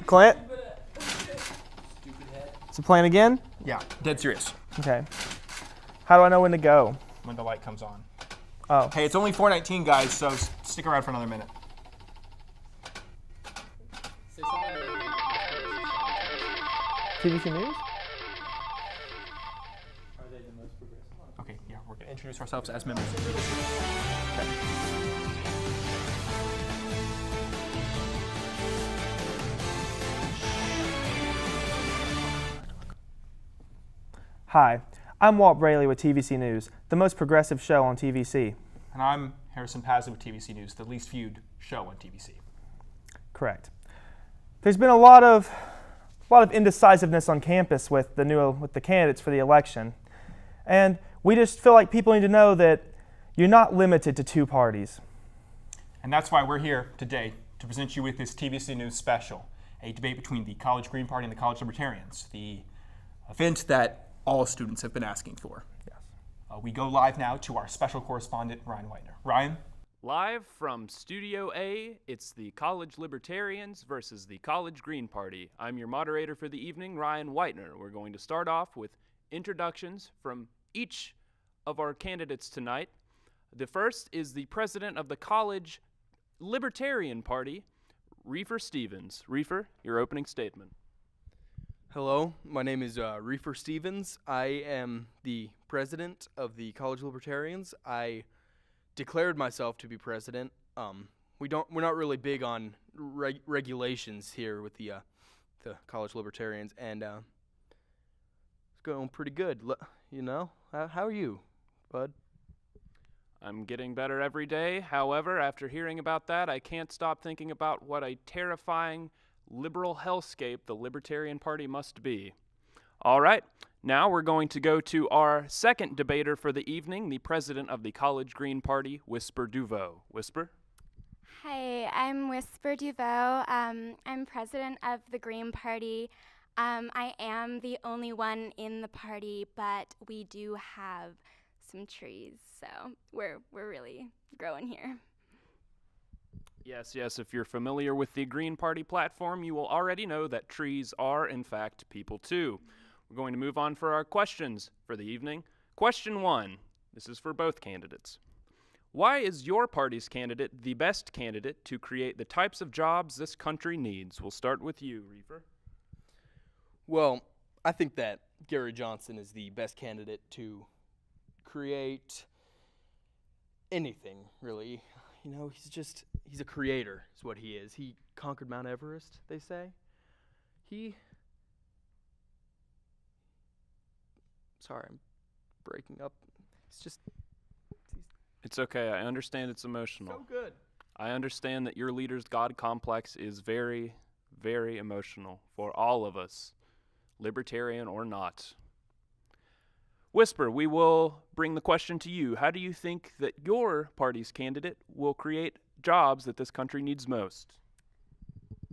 Clint? Is it playing again? Yeah, dead serious. Okay. How do I know when to go? When the light comes on. Oh. Hey, it's only 4:19, guys, so stick around for another minute. TVC News? Okay, yeah, we're going to introduce ourselves as members. Hi, I'm Walt Braley with TVC News, the most progressive show on TVC. And I'm Harrison Pazzi with TVC News, the least viewed show on TVC. Correct. There's been a lot of indecisiveness on campus with the candidates for the election, and we just feel like people need to know that you're not limited to two parties. And that's why we're here today to present you with this TVC News special, a debate between the College Green Party and the College Libertarians, the event that all students have been asking for. Yes. We go live now to our special correspondent, Ryan Whitener. Ryan? Live from Studio A, it's the College Libertarians versus the College Green Party. I'm your moderator for the evening, Ryan Whitener. We're going to start off with introductions from each of our candidates tonight. The first is the president of the College Libertarian Party, Reefer Stephens. Reefer, your opening statement. Hello, my name is Reefer Stephens. I am the president of the College Libertarians. I declared myself to be president. We're not really big on regulations here with the College Libertarians, and it's going pretty good. How are you, bud? I'm getting better every day. However, after hearing about that, I can't stop thinking about what a terrifying liberal hellscape the Libertarian Party must be. All right, now we're going to go to our second debater for the evening, the president of the College Green Party, Whisper DeVeaux. Whisper? Hi, I'm Whisper DeVeaux. I'm president of the Green Party. I am the only one in the party, but we do have some trees, so we're really growing here. Yes, if you're familiar with the Green Party platform, you will already know that trees are, in fact, people too. We're going to move on for our questions for the evening. Question 1. This is for both candidates. Why is your party's candidate the best candidate to create the types of jobs this country needs? We'll start with you, Reefer. Well, I think that Gary Johnson is the best candidate to create anything, really. You know, he's a creator, is what he is. He conquered Mount Everest, they say. Sorry, I'm breaking up. It's okay. I understand it's emotional. So good. I understand that your leader's God complex is very, very emotional for all of us, libertarian or not. Whisper, we will bring the question to you. How do you think that your party's candidate will create jobs that this country needs most?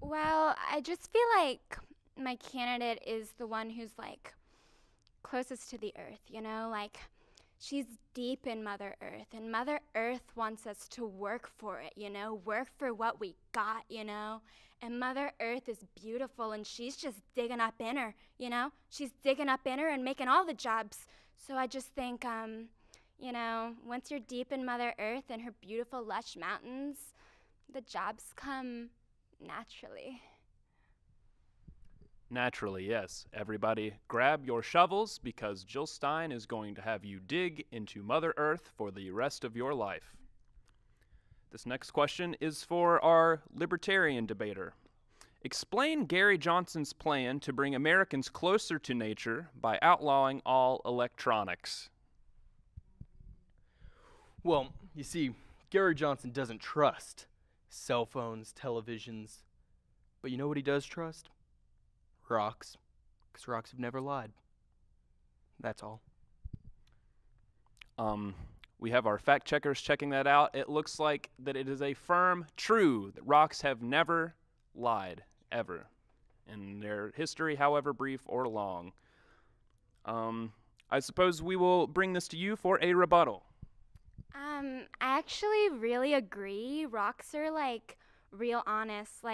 Well, I just feel like my candidate is the one who's closest to the earth, she's deep in Mother Earth, and Mother Earth wants us to work for it, work for what we got, and Mother Earth is beautiful, and she's just digging up in her, she's digging up in her and making all the jobs. So I just think, once you're deep in Mother Earth and her beautiful, lush mountains, the jobs come naturally. Naturally, yes. Everybody grab your shovels because Jill Stein is going to have you dig into Mother Earth for the rest of your life. This next question is for our libertarian debater. Explain Gary Johnson's plan to bring Americans closer to nature by outlawing all electronics. Well, you see, Gary Johnson doesn't trust cell phones, televisions, but you know what he does trust? Rocks, because rocks have never lied. That's all. We have our fact checkers checking that out. It looks like that it is a firm true that rocks have never lied, ever, in their history, however brief or long. I suppose we will bring this to you for a rebuttal. I actually really agree. Rocks are real honest.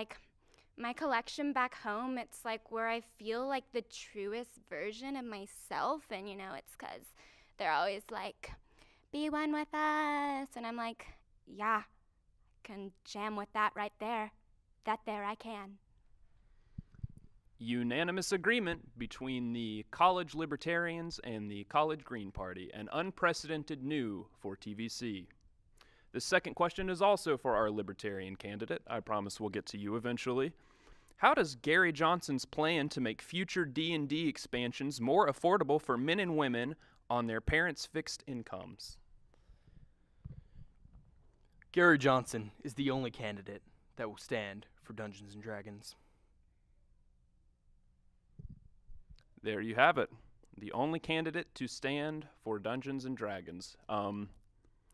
my collection back home, it's like where I feel like the truest version of myself. And, it's because they're always like, be one with us. And I'm like, yeah, I can jam with that right there. That there I can. Unanimous agreement between the College Libertarians and the College Green Party, an unprecedented new for TVC. The second question is also for our Libertarian candidate. I promise we'll get to you eventually. How does Gary Johnson's plan to make future D&D expansions more affordable for men and women on their parents' fixed incomes? Gary Johnson is the only candidate that will stand for Dungeons & Dragons. There you have it. The only candidate to stand for Dungeons & Dragons.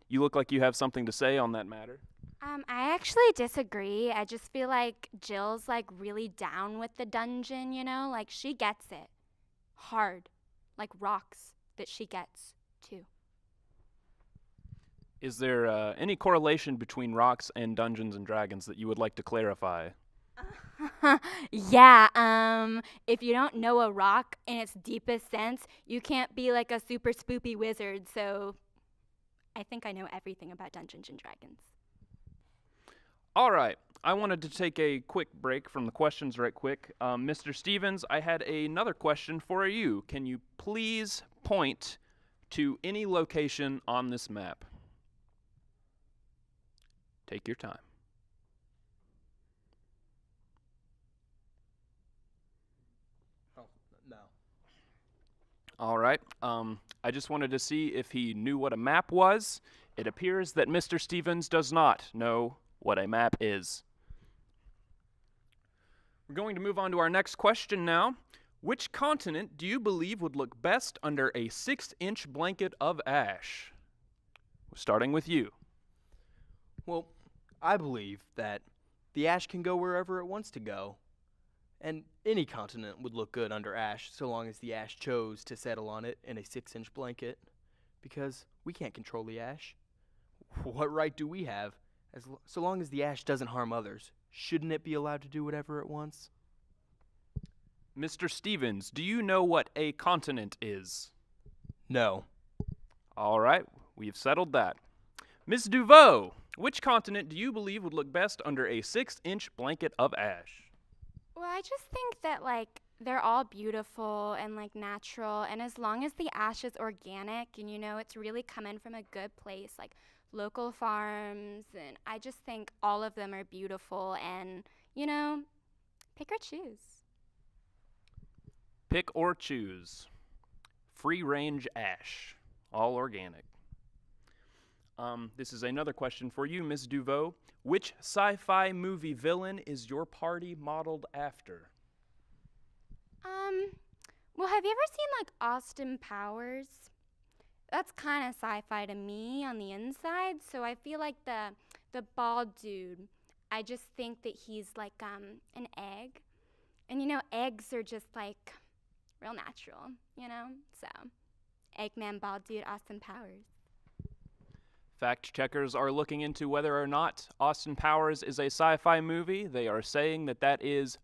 You look like you have something to say on that matter. I actually disagree. I just feel like Jill's like really down with the dungeon, like she gets it. Hard. Like rocks that she gets too. Is there any correlation between rocks and Dungeons & Dragons that you would like to clarify? Yeah, if you don't know a rock in its deepest sense, you can't be like a super spoopy wizard, so I think I know everything about Dungeons & Dragons. All right, I wanted to take a quick break from the questions right quick. Mr. Stephens, I had another question for you. Can you please point to any location on this map? Take your time. No. All right. I just wanted to see if he knew what a map was. It appears that Mr. Stephens does not know what a map is. We're going to move on to our next question now. Which continent do you believe would look best under a 6-inch blanket of ash? Starting with you. Well, I believe that the ash can go wherever it wants to go. And any continent would look good under ash so long as the ash chose to settle on it in a 6-inch blanket. Because we can't control the ash. What right do we have? So long as the ash doesn't harm others, shouldn't it be allowed to do whatever it wants? Mr. Stephens, do you know what a continent is? No. All right, we've settled that. Ms. DeVeaux, which continent do you believe would look best under a 6-inch blanket of ash? Well, I just think that, they're all beautiful and, natural, and as long as the ash is organic and, it's really coming from a good place, like local farms, and I just think all of them are beautiful and, pick or choose. Pick or choose. Free-range ash. All organic. This is another question for you, Ms. DeVeaux. Which sci-fi movie villain is your party modeled after? Well, have you ever seen, Austin Powers? That's kind of sci-fi to me on the inside, so I feel like the bald dude, I just think that he's an egg. And, eggs are just, real natural, So, Eggman, bald dude, Austin Powers. Fact checkers are looking into whether or not Austin Powers is a sci-fi movie. They are saying that that is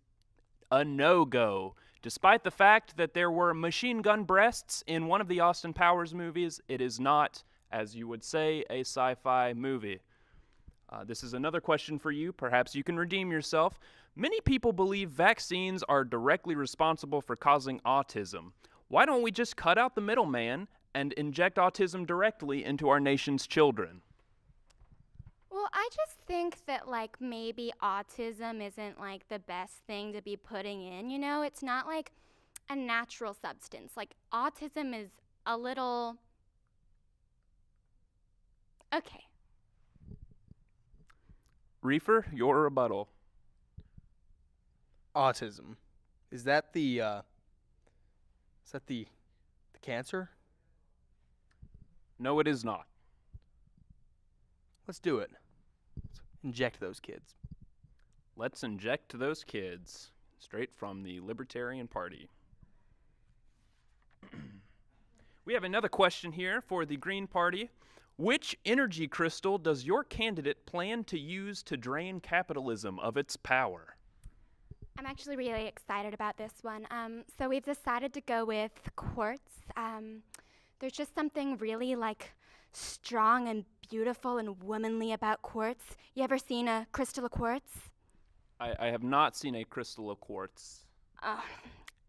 a no-go. Despite the fact that there were machine gun breasts in one of the Austin Powers movies, it is not, as you would say, a sci-fi movie. This is another question for you. Perhaps you can redeem yourself. Many people believe vaccines are directly responsible for causing autism. Why don't we just cut out the middleman and inject autism directly into our nation's children? Well, I just think that, maybe autism isn't, the best thing to be putting in, It's not, a natural substance. Autism is a little... Okay. Reefer, your rebuttal. Autism. Is that the cancer? No, it is not. Let's do it. Let's inject those kids. Let's inject those kids. Straight from the Libertarian Party. We have another question here for the Green Party. Which energy crystal does your candidate plan to use to drain capitalism of its power? I'm actually really excited about this one. So we've decided to go with quartz. There's just something really like strong and beautiful and womanly about quartz. You ever seen a crystal of quartz? I have not seen a crystal of quartz. Oh,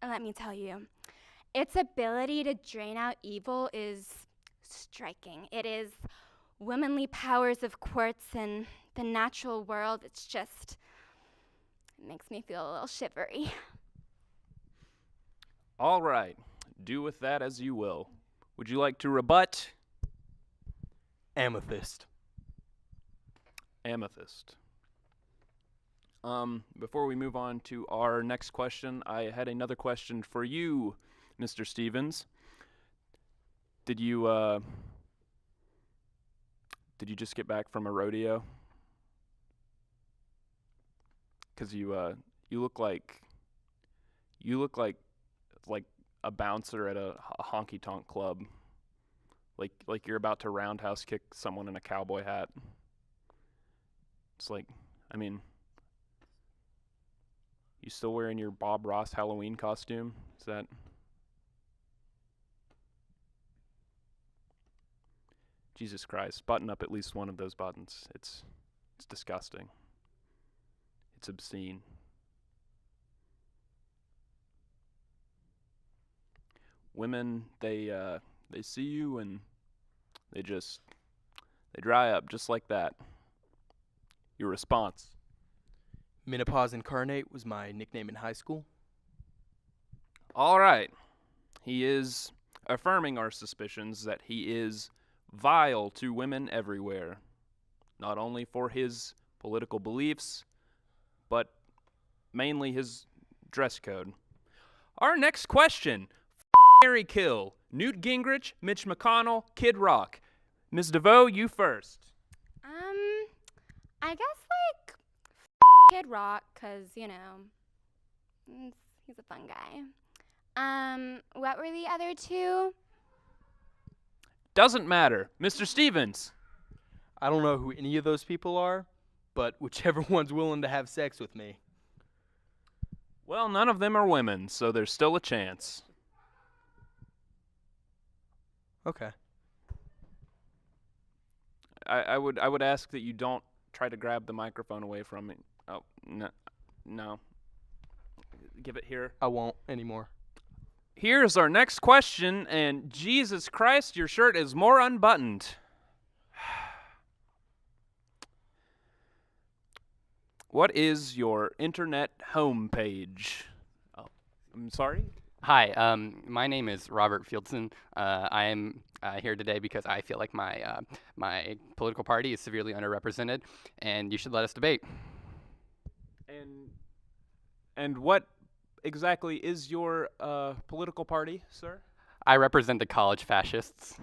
let me tell you. Its ability to drain out evil is striking. It is womanly powers of quartz in the natural world. It makes me feel a little shivery. All right, do with that as you will. Would you like to rebut? Amethyst. Amethyst. Before we move on to our next question, I had another question for you, Mr. Stephens. Did you just get back from a rodeo? Because you look like a bouncer at a honky tonk club, like you're about to roundhouse kick someone in a cowboy hat. It's like, I mean, you still wearing your Bob Ross Halloween costume? Is that? Jesus Christ! Button up at least one of those buttons. It's disgusting. It's obscene. Women, they see you and they dry up just like that. Your response? Menopause Incarnate was my nickname in high school. All right. He is affirming our suspicions that he is vile to women everywhere, not only for his political beliefs, but mainly his dress code. Our next question: Marry, kill Newt Gingrich, Mitch McConnell, Kid Rock. Ms. DeVeaux, you first. I guess like Kid Rock, 'cause you know he's a fun guy. What were the other two? Doesn't matter. Mr. Stephens. I don't know who any of those people are, but whichever one's willing to have sex with me. Well, none of them are women, so there's still a chance. Okay. I would ask that you don't try to grab the microphone away from me. Oh, no. Give it here. I won't anymore. Here's our next question, and Jesus Christ, your shirt is more unbuttoned. What is your internet homepage? Oh, I'm sorry? Hi, my name is Robert Fieldson. I am here today because I feel like my political party is severely underrepresented, and you should let us debate. And what exactly is your political party, sir? I represent the college fascists.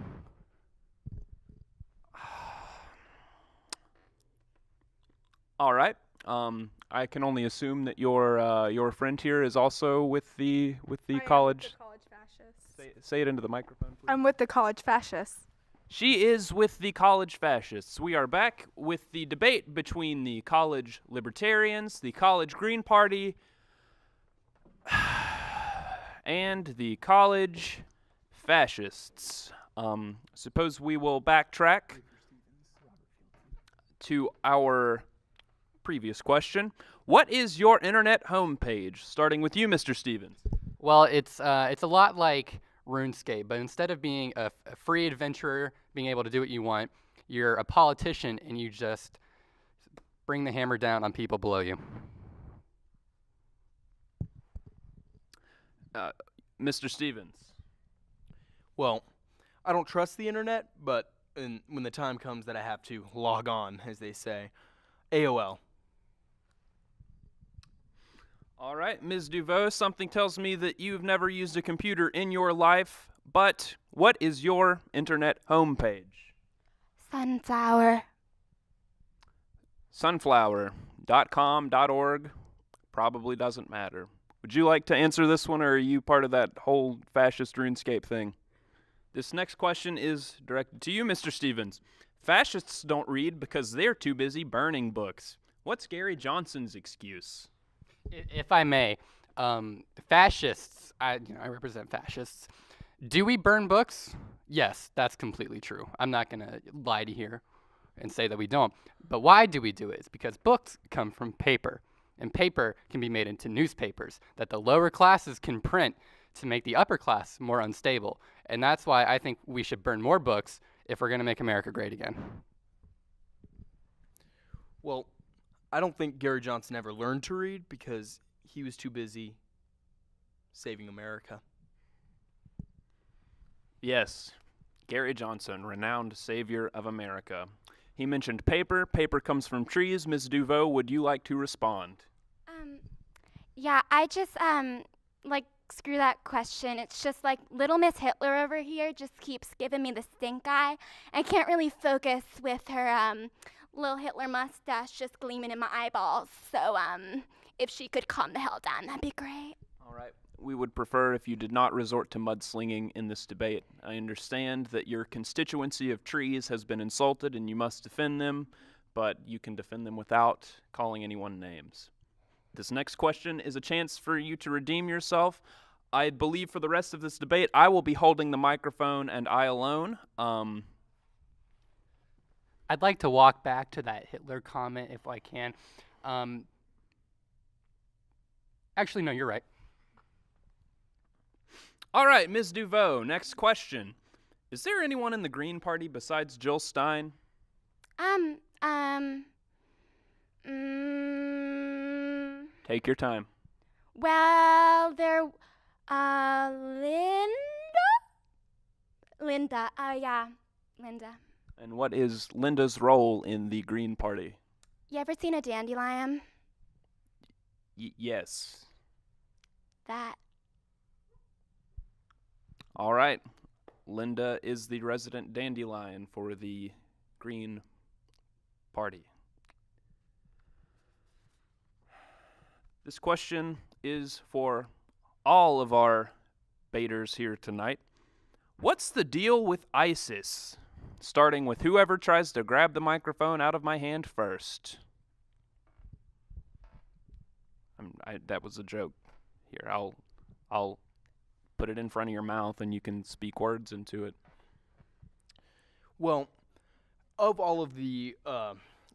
All right. I can only assume that your friend here is also with the college. With the college fascists. Say it into the microphone, please. I'm with the college fascists. She is with the college fascists. We are back with the debate between the College Libertarians, the College Green Party, and the College Fascists. Suppose we will backtrack to our previous question. What is your internet homepage? Starting with you, Mr. Stephens. Well, it's a lot like RuneScape, but instead of being a free adventurer, being able to do what you want, you're a politician and you just bring the hammer down on people below you. Mr. Stephens. Well, I don't trust the internet, but when the time comes that I have to log on, as they say, AOL. All right, Ms. DeVeaux, something tells me that you've never used a computer in your life, but what is your internet homepage? Sunflower. Sunflower.com.org. Probably doesn't matter. Would you like to answer this one, or are you part of that whole fascist RuneScape thing? This next question is directed to you, Mr. Stephens. Fascists don't read because they're too busy burning books. What's Gary Johnson's excuse? If I may, fascists, I represent fascists. Do we burn books? Yes, that's completely true. I'm not going to lie to you here and say that we don't. But why do we do it? It's because books come from paper, and paper can be made into newspapers that the lower classes can print to make the upper class more unstable. And that's why I think we should burn more books if we're going to make America great again. Well, I don't think Gary Johnson ever learned to read because he was too busy saving America. Yes, Gary Johnson, renowned savior of America. He mentioned paper. Paper comes from trees. Ms. DeVeaux, would you like to respond? Yeah, I just, screw that question. It's just like little Miss Hitler over here just keeps giving me the stink eye. I can't really focus with her, little Hitler mustache just gleaming in my eyeballs. So, if she could calm the hell down, that'd be great. All right. We would prefer if you did not resort to mudslinging in this debate. I understand that your constituency of trees has been insulted and you must defend them, but you can defend them without calling anyone names. This next question is a chance for you to redeem yourself. I believe for the rest of this debate, I will be holding the microphone and I alone. I'd like to walk back to that Hitler comment if I can. Actually, no, you're right. All right, Ms. DeVeaux, next question. Is there anyone in the Green Party besides Jill Stein? Take your time. Well, Linda, Linda. And what is Linda's role in the Green Party? You ever seen a dandelion? Yes. That. All right. Linda is the resident dandelion for the Green Party. This question is for all of our baiters here tonight. What's the deal with ISIS? Starting with whoever tries to grab the microphone out of my hand first. That was a joke. Here, I'll put it in front of your mouth and you can speak words into it. Well, of all of the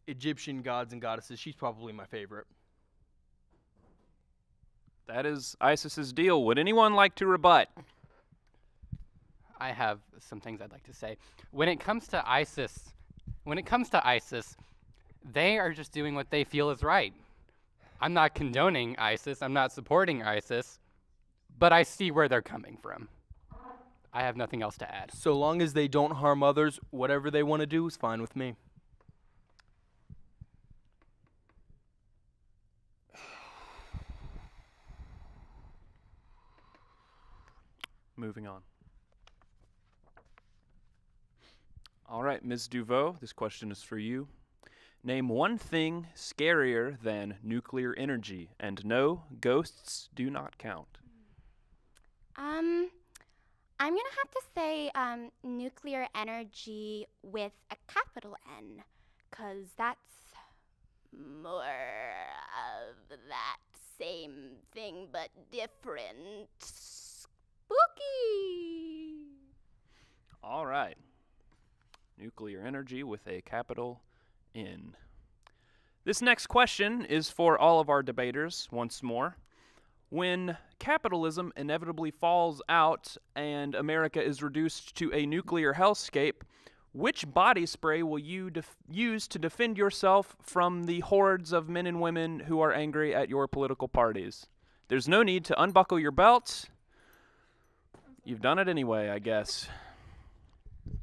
Egyptian gods and goddesses, she's probably my favorite. That is ISIS's deal. Would anyone like to rebut? I have some things I'd like to say. When it comes to ISIS, they are just doing what they feel is right. I'm not condoning ISIS. I'm not supporting ISIS. But I see where they're coming from. I have nothing else to add. So long as they don't harm others, whatever they want to do is fine with me. Moving on. All right, Ms. DeVeaux, this question is for you. Name one thing scarier than nuclear energy, and no, ghosts do not count. I'm gonna have to say nuclear energy with a capital N, 'cause that's more of that same thing but different. Spooky! All right. Nuclear energy with a capital N. This next question is for all of our debaters once more. When capitalism inevitably falls out and America is reduced to a nuclear hellscape, which body spray will you use to defend yourself from the hordes of men and women who are angry at your political parties? There's no need to unbuckle your belts. You've done it anyway, I guess.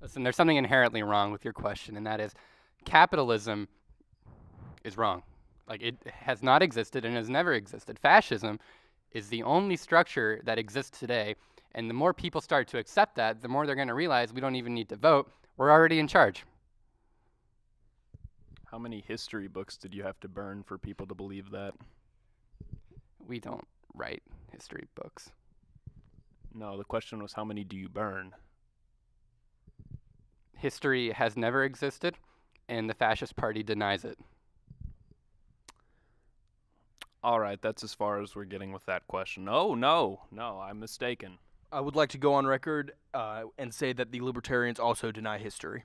Listen, there's something inherently wrong with your question, and that is capitalism is wrong. Like, it has not existed and has never existed. Fascism is the only structure that exists today, and the more people start to accept that, the more they're going to realize we don't even need to vote. We're already in charge. How many history books did you have to burn for people to believe that? We don't write history books. No, the question was how many do you burn? History has never existed, and the Fascist Party denies it. All right, that's as far as we're getting with that question. Oh, no, I'm mistaken. I would like to go on record and say that the Libertarians also deny history.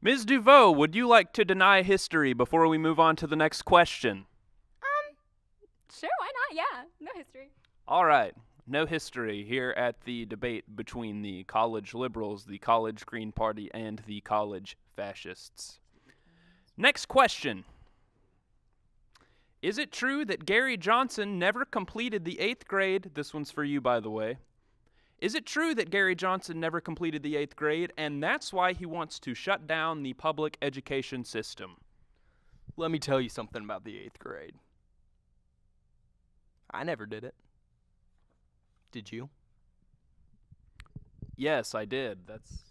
Ms. DeVeaux, would you like to deny history before we move on to the next question? Sure, why not? Yeah, no history. All right, no history here at the debate between the college liberals, the college Green Party, and the college fascists. Next question. Is it true that Gary Johnson never completed the 8th grade? This one's for you, by the way. Is it true that Gary Johnson never completed the 8th grade, and that's why he wants to shut down the public education system? Let me tell you something about the 8th grade. I never did it. Did you? Yes, I did. That's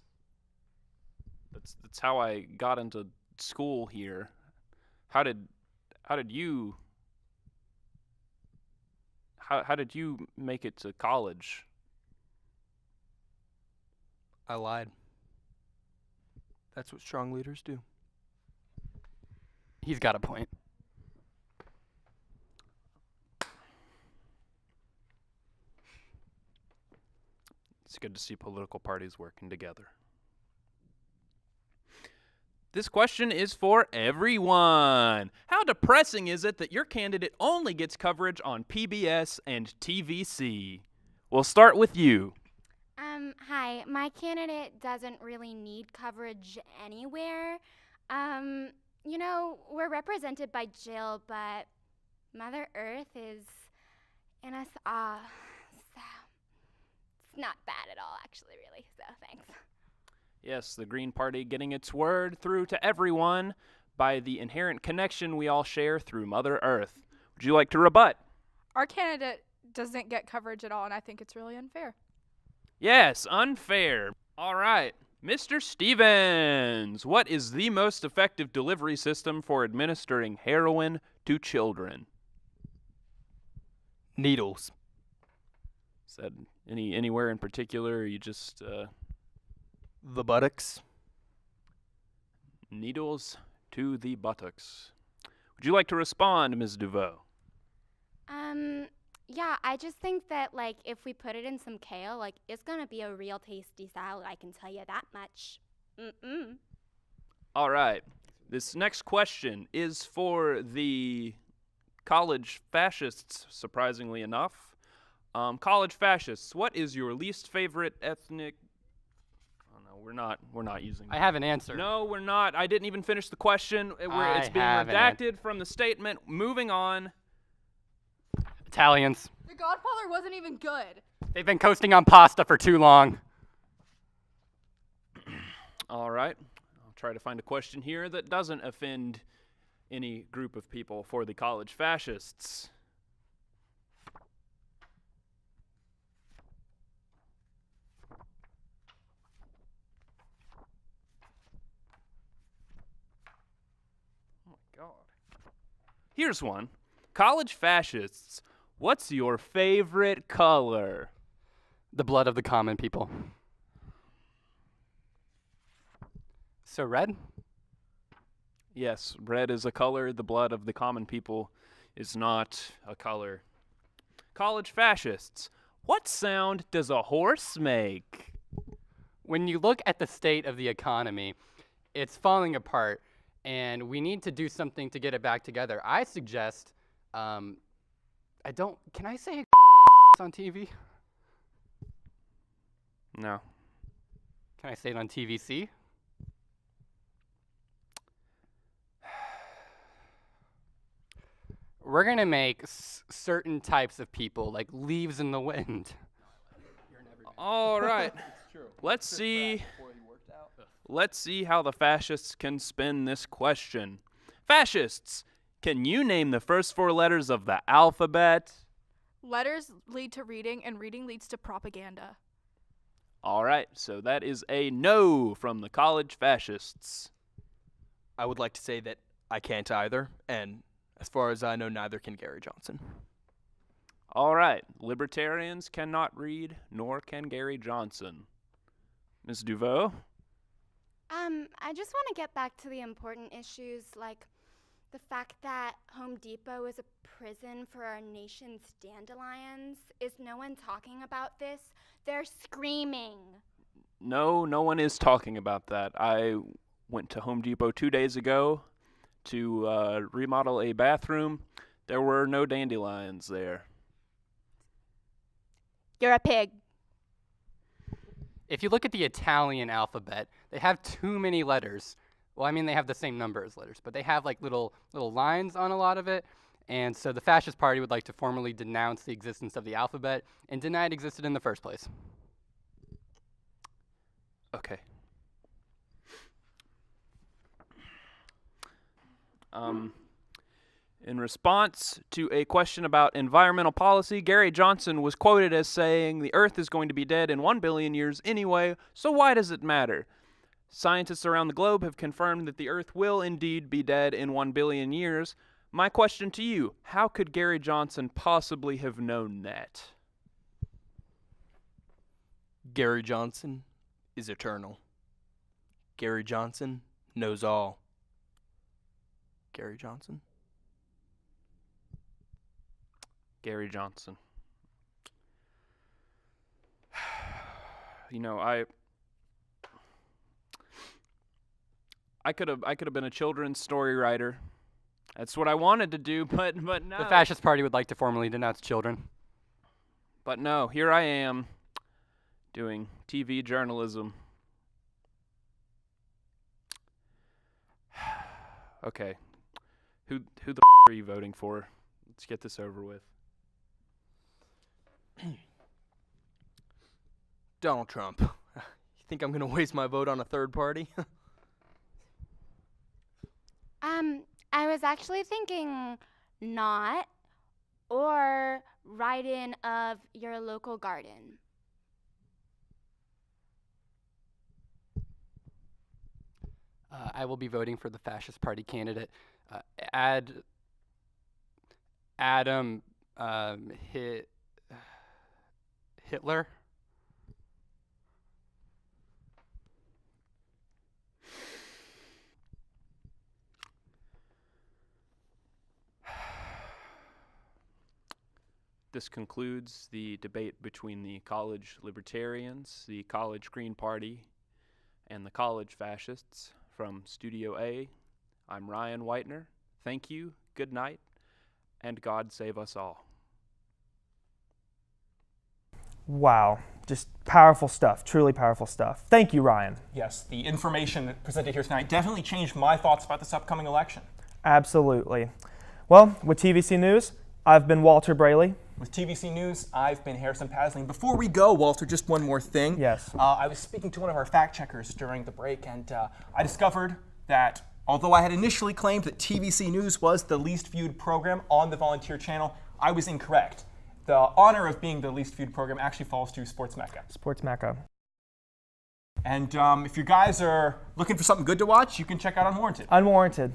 how I got into school here. How did you make it to college? I lied. That's what strong leaders do. He's got a point. It's good to see political parties working together. This question is for everyone. How depressing is it that your candidate only gets coverage on PBS and TVC? We'll start with you. Hi, my candidate doesn't really need coverage anywhere. We're represented by Jill, but Mother Earth is in us all. So it's not bad at all, actually, really. So thanks. Yes, the Green Party getting its word through to everyone by the inherent connection we all share through Mother Earth. Would you like to rebut? Our candidate doesn't get coverage at all, and I think it's really unfair. Yes, unfair. All right. Mr. Stephens, what is the most effective delivery system for administering heroin to children? Needles. Is that anywhere in particular, or you just... The buttocks. Needles to the buttocks. Would you like to respond, Ms. DeVeaux? Yeah, I just think that, if we put it in some kale, it's gonna be a real tasty salad, I can tell you that much. All right. This next question is for the college fascists, surprisingly enough. College fascists, what is your least favorite ethnic... Oh, no, we're not using that. I have an answer. No, we're not. I didn't even finish the question. It's being have an redacted from the statement. Moving on. Italians. The Godfather wasn't even good. They've been coasting on pasta for too long. All right. I'll try to find a question here that doesn't offend any group of people for the college fascists. Oh my God. Here's one. College fascists, what's your favorite color? The blood of the common people. So red? Yes, red is a color. The blood of the common people is not a color. College fascists, what sound does a horse make? When you look at the state of the economy, it's falling apart, and we need to do something to get it back together. I suggest, can I say on TV? No. Can I say it on TVC? We're going to make certain types of people like leaves in the wind. All right. Let's see how the fascists can spin this question. Fascists, can you name the first 4 letters of the alphabet? Letters lead to reading, and reading leads to propaganda. All right, so that is a no from the college fascists. I would like to say that I can't either, and as far as I know, neither can Gary Johnson. All right, libertarians cannot read, nor can Gary Johnson. Ms. DeVeaux? I just want to get back to the important issues, like The fact that Home Depot is a prison for our nation's dandelions. Is no one talking about this? They're screaming. No, no one is talking about that. I went to Home Depot 2 days ago to remodel a bathroom. There were no dandelions there. You're a pig. If you look at the Italian alphabet, they have too many letters. Well, I mean, they have the same number as letters, but they have like little lines on a lot of it. And so the Fascist Party would like to formally denounce the existence of the alphabet and deny it existed in the first place. Okay. In response to a question about environmental policy, Gary Johnson was quoted as saying, "The Earth is going to be dead in 1 billion years anyway, so why does it matter?" Scientists around the globe have confirmed that the Earth will indeed be dead in 1 billion years. My question to you, how could Gary Johnson possibly have known that? Gary Johnson is eternal. Gary Johnson knows all. Gary Johnson? Gary Johnson. You know, I could have been a children's story writer. That's what I wanted to do, but no. The Fascist Party would like to formally denounce children. But no, here I am doing TV journalism. Okay. Who the are you voting for? Let's get this over with. Donald Trump. You think I'm going to waste my vote on a third party? I was actually thinking not, or write-in of your local garden. I will be voting for the Fascist Party candidate. Adam Hitler. This concludes the debate between the College Libertarians, the College Green Party, and the College Fascists. From Studio A, I'm Ryan Whitener. Thank you, good night, and God save us all. Wow, just powerful stuff, truly powerful stuff. Thank you, Ryan. Yes, the information presented here tonight definitely changed my thoughts about this upcoming election. Absolutely. Well, with TVC News, I've been Walter Braley. With TVC News, I've been Harrison Pasling. Before we go, Walter, just one more thing. Yes. I was speaking to one of our fact checkers during the break, and I discovered that although I had initially claimed that TVC News was the least viewed program on the Volunteer Channel, I was incorrect. The honor of being the least viewed program actually falls to Sports Mecca. Sports Mecca. And if you guys are looking for something good to watch, you can check out Unwarranted. Unwarranted.